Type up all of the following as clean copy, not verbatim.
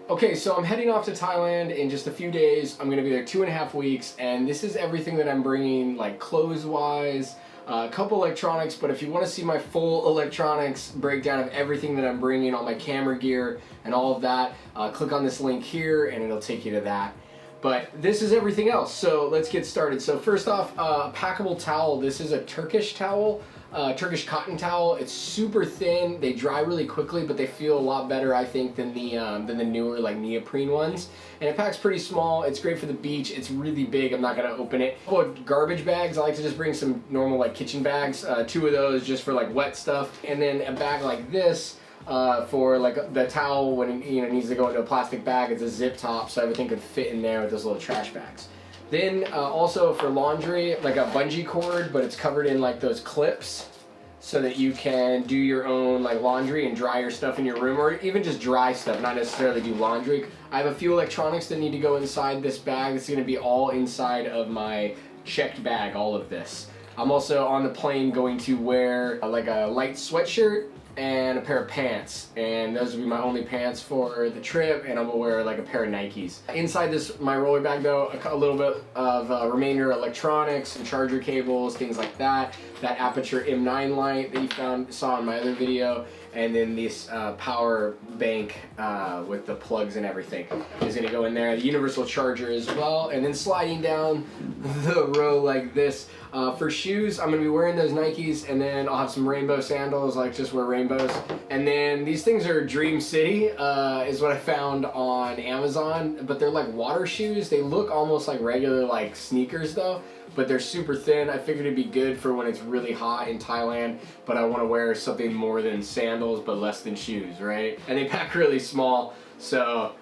Okay, so I'm heading off to Thailand in just a few days. I'm gonna be there 2.5 weeks, and this is everything that I'm bringing, like clothes-wise, a couple electronics, but if you want to see my full electronics breakdown of everything that I'm bringing, all my camera gear and all of that, click on this link here and it'll take you to that. But this is everything else, so let's get started. So first off, Packable Towel. This is a Turkish towel, Turkish cotton towel. It's super thin. They dry really quickly, but they feel a lot better, I think, than the newer like neoprene ones. And it packs pretty small. It's great for the beach. It's really big. I'm not gonna open it. Oh, garbage bags. I like to just bring some normal like kitchen bags. 2 of those just for like wet stuff, and then a bag like this. For like the towel when it needs to go into a plastic bag. It's a zip top, so everything could fit in there with those little trash bags. Then also for laundry, like a bungee cord, but it's covered in like those clips so that you can do your own like laundry and dry your stuff in your room, or even just dry stuff, not necessarily do laundry. I have a few electronics that need to go inside this bag. It's going to be all inside of my checked bag, all of this. I'm also on the plane going to wear like a light sweatshirt and a pair of pants, and those will be my only pants for the trip, and I'm gonna wear like a pair of Nikes. Inside this, my roller bag though, a little bit of remainder electronics and charger cables, things like that. That Aperture M9 light that you saw in my other video, and then this power bank with the plugs and everything is gonna go in there. The universal charger as well, and then sliding down the row like this. For shoes, I'm gonna be wearing those Nikes, and then I'll have some rainbow sandals, like just wear rainbows. And then these things are Dream City, is what I found on Amazon, but they're like water shoes. They look almost like regular like sneakers though, but they're super thin. I figured it'd be good for when it's really hot in Thailand, but I want to wear something more than sandals but less than shoes, right? And they pack really small, so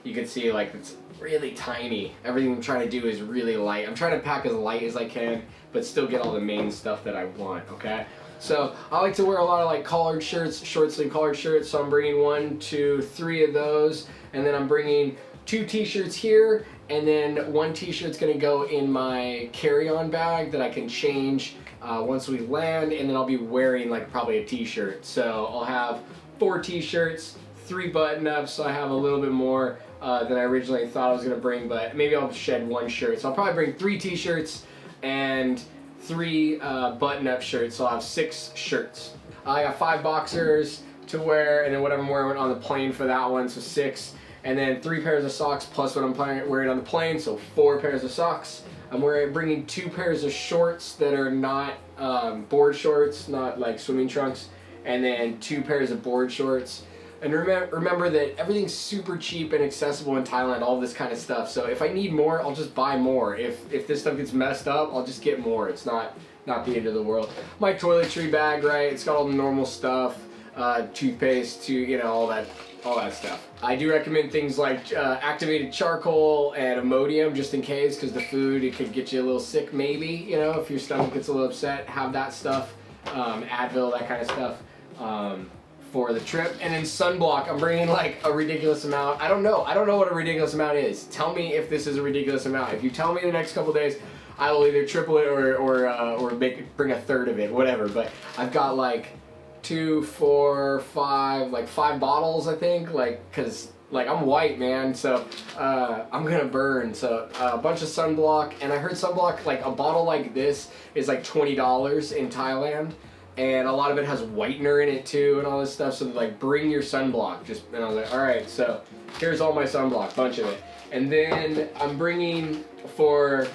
you can see like it's really tiny. Everything I'm trying to do is really light. I'm trying to pack as light as I can, but still get all the main stuff that I want, okay? So I like to wear a lot of like collared shirts, short sleeve collared shirts, so I'm bringing 1, 2, 3 of those, and then I'm bringing 2 t-shirts here, and then 1 t-shirt's gonna go in my carry-on bag that I can change once we land, and then I'll be wearing like probably a t-shirt. So I'll have 4 t-shirts, 3 button-ups, so I have a little bit more than I originally thought I was gonna bring, but maybe I'll shed 1 shirt. So I'll probably bring 3 t-shirts and 3 button-up shirts, so I'll have 6 shirts. I got 5 boxers to wear, and then whatever I'm wearing on the plane for that one, so 6. And then 3 pairs of socks plus what I'm wearing on the plane, so 4 pairs of socks. I'm bringing 2 pairs of shorts that are not board shorts, not like swimming trunks, and then 2 pairs of board shorts. And remember that everything's super cheap and accessible in Thailand, all this kind of stuff. So if I need more, I'll just buy more. If this stuff gets messed up, I'll just get more. It's not the end of the world. My toiletry bag, right? It's got all the normal stuff, toothpaste, all that stuff. I do recommend things like activated charcoal and Imodium just in case, because the food, it could get you a little sick maybe, if your stomach gets a little upset, have that stuff, Advil, that kind of stuff. For the trip. And then sunblock, I'm bringing like a ridiculous amount. I don't know what a ridiculous amount is. Tell me if this is a ridiculous amount. If you tell me in the next couple days, I will either triple it or bring a third of it, whatever. But I've got like 2, 4, 5, like 5 bottles, I think, like, cause like I'm white, man, so I'm gonna burn. So a bunch of sunblock, and I heard sunblock, like a bottle like this is like $20 in Thailand. And a lot of it has whitener in it too and all this stuff, so like bring your sunblock. And I was like, all right, so here's all my sunblock, bunch of it. And then I'm bringing, for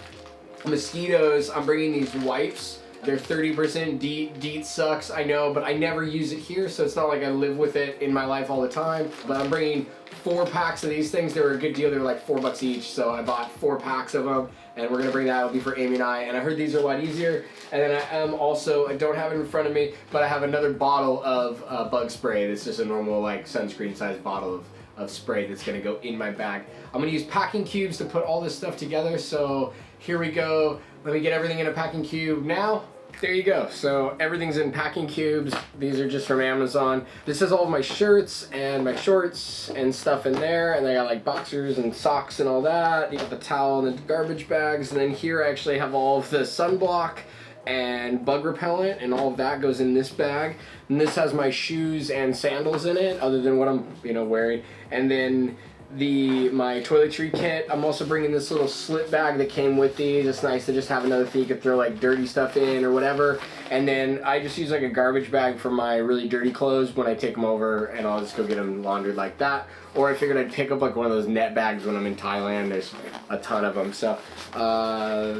mosquitoes, I'm bringing these wipes. They're 30% DEET. DEET sucks, I know, but I never use it here, so it's not like I live with it in my life all the time. But I'm bringing 4 packs of these things. They were a good deal. They were like $4 each, so I bought 4 packs of them, and we're gonna bring that. It'll be for Amy and I heard these are a lot easier. And then I am also, I don't have it in front of me, but I have another bottle of bug spray. It's just a normal like sunscreen sized bottle of spray that's gonna go in my bag. I'm gonna use packing cubes to put all this stuff together, so here we go. Let me get everything in a packing cube now. There you go. So everything's in packing cubes. These are just from Amazon. This has all of my shirts and my shorts and stuff in there, and I got like boxers and socks and all that. You got the towel and the garbage bags, and then here I actually have all of the sunblock and bug repellent, and all of that goes in this bag. And this has my shoes and sandals in it, other than what I'm wearing. And then my toiletry kit. I'm also bringing this little slip bag that came with these. It's nice to just have another thing you could throw like dirty stuff in or whatever. And then I just use like a garbage bag for my really dirty clothes when I take them over, and I'll just go get them laundered like that. Or I figured I'd pick up like one of those net bags when I'm in Thailand. There's a ton of them. So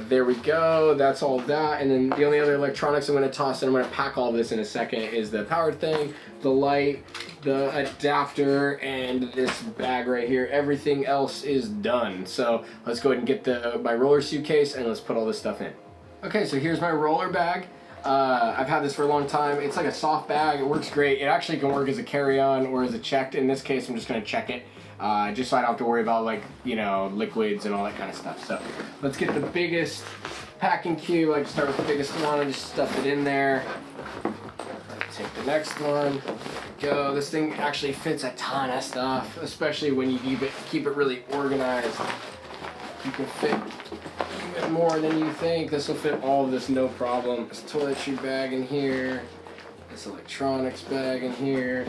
there we go. That's all that. And then the only other electronics I'm going to toss, and I'm going to pack all of this in a second, is the power thing, the light, the adapter, and this bag right here. Everything else is done. So let's go ahead and get my roller suitcase and let's put all this stuff in. Okay, so here's my roller bag. I've had this for a long time. It's like a soft bag. It works great. It actually can work as a carry-on or as a checked. In this case, I'm just going to check it, just so I don't have to worry about, like, you know, liquids and all that kind of stuff. So let's get the biggest packing cube. I like to start with the biggest one and just stuff it in there. Take the next one. Go. This thing actually fits a ton of stuff, especially when you keep it really organized. You can fit even more than you think. This will fit all of this no problem. This toiletry bag in here, this electronics bag in here,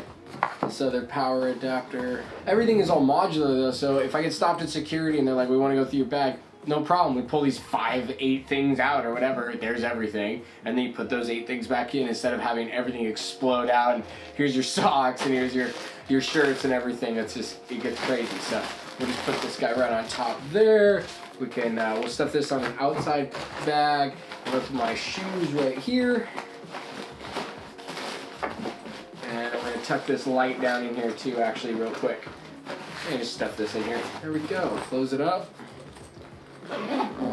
this other power adapter. Everything is all modular though, so if I get stopped at security and they're like, we want to go through your bag, no problem. We pull these 8 things out or whatever. There's everything. And then you put those 8 things back in instead of having everything explode out. And here's your socks and here's your shirts and everything. It's just, it gets crazy. So we'll just put this guy right on top there. We can, we'll stuff this on an outside bag. I'll put my shoes right here. And I'm going to tuck this light down in here too, actually, real quick. And just stuff this in here. There we go. Close it up.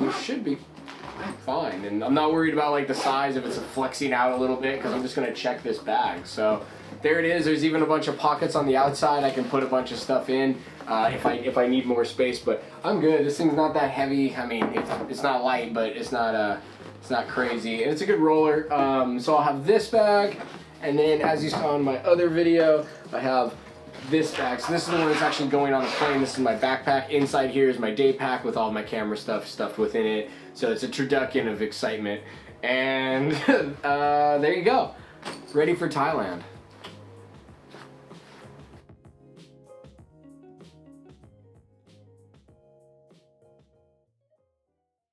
We should be fine, and I'm not worried about like the size if it's flexing out a little bit because I'm just going to check this bag. So there it is. There's even a bunch of pockets on the outside. I can put a bunch of stuff in if I need more space, but I'm good. This thing's not that heavy. I mean, it's not light, but it's not crazy, and it's a good roller. So I'll have this bag, and then as you saw in my other video, I have this bag. So this is the one that's actually going on the plane. This is my backpack. Inside here is my day pack with all my camera stuff stuffed within it. So it's a turducken of excitement. And there you go. Ready for Thailand.